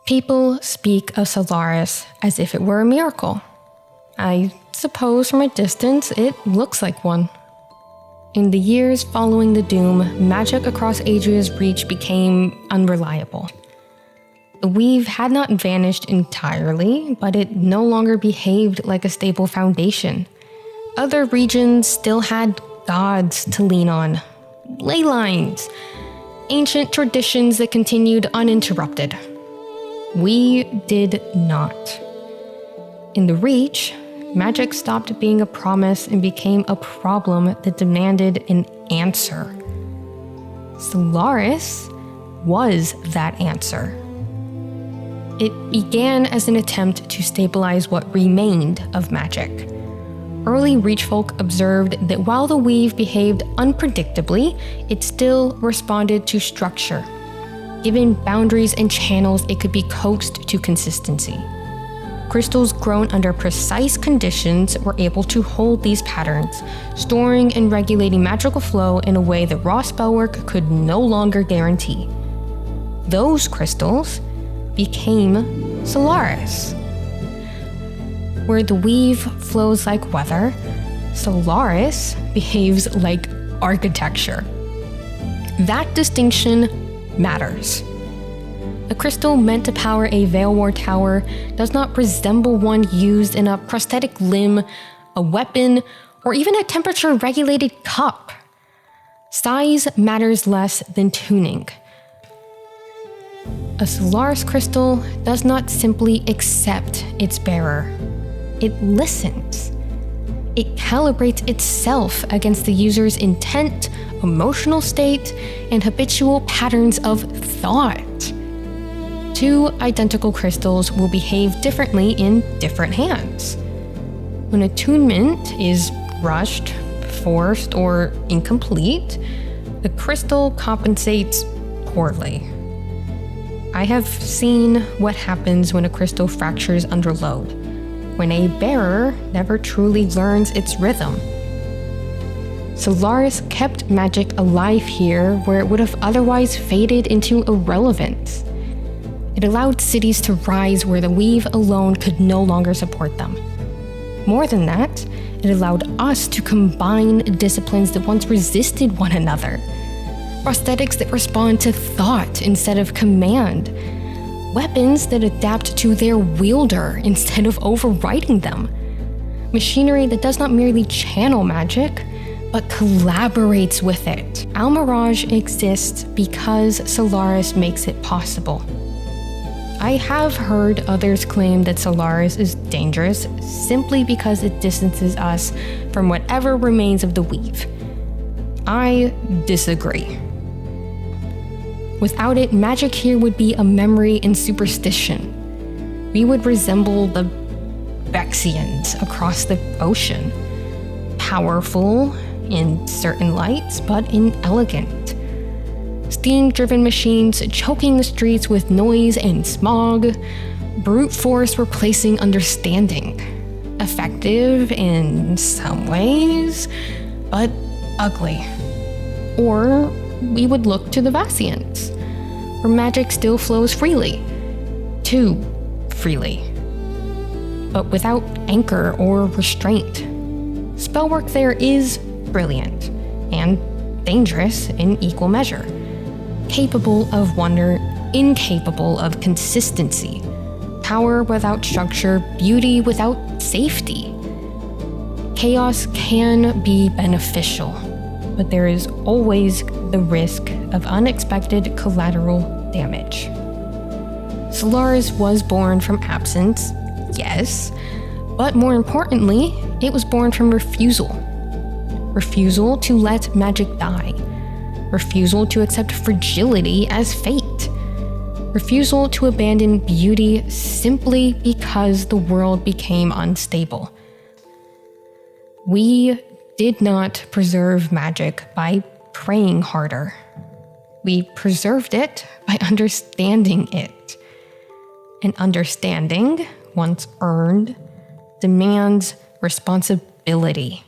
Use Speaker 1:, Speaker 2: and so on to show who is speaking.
Speaker 1: People speak of Solaris as if it were a miracle. I suppose from a distance it looks like one. In the years following the doom, magic across Adria's reach became unreliable. The weave had not vanished entirely, but it no longer behaved like a stable foundation. Other regions still had gods to lean on, ley lines, ancient traditions that continued uninterrupted. We did not. In the Reach, magic stopped being a promise and became a problem that demanded an answer. Solaris was that answer. It began as an attempt to stabilize what remained of magic. Early Reach folk observed that while the weave behaved unpredictably, it still responded to structure. Given boundaries and channels, it could be coaxed to consistency. Crystals grown under precise conditions were able to hold these patterns, storing and regulating magical flow in a way that raw spellwork could no longer guarantee. Those crystals became Solaris. Where the weave flows like weather, Solaris behaves like architecture. That distinction matters. A crystal meant to power a Veil War tower does not resemble one used in a prosthetic limb, a weapon, or even a temperature-regulated cup. Size matters less than tuning. A Solaris crystal does not simply accept its bearer. It listens. It calibrates itself against the user's intent, emotional state, and habitual patterns of thought. Two identical crystals will behave differently in different hands. When attunement is rushed, forced, or incomplete, the crystal compensates poorly. I have seen what happens when a crystal fractures under load, when a bearer never truly learns its rhythm. Solaris kept magic alive here where it would have otherwise faded into irrelevance. It allowed cities to rise where the weave alone could no longer support them. More than that, it allowed us to combine disciplines that once resisted one another. Prosthetics that respond to thought instead of command. Weapons that adapt to their wielder instead of overriding them. Machinery that does not merely channel magic, but collaborates with it. Almirage exists because Solaris makes it possible. I have heard others claim that Solaris is dangerous simply because it distances us from whatever remains of the weave. I disagree. Without it, magic here would be a memory and superstition. We would resemble the Vexians across the ocean. Powerful in certain lights, but inelegant. Steam-driven machines choking the streets with noise and smog. Brute force replacing understanding. Effective in some ways, but ugly. Or we would look to the Vassians, where magic still flows freely. Too freely. But without anchor or restraint. Spellwork there is brilliant and dangerous in equal measure. Capable of wonder, incapable of consistency. Power without structure, beauty without safety. Chaos can be beneficial, but there is always the risk of unexpected collateral damage. Solaris was born from absence, yes, but more importantly, it was born from refusal. Refusal to let magic die. Refusal to accept fragility as fate. Refusal to abandon beauty simply because the world became unstable. We did not preserve magic by praying harder. We preserved it by understanding it. And understanding, once earned, demands responsibility.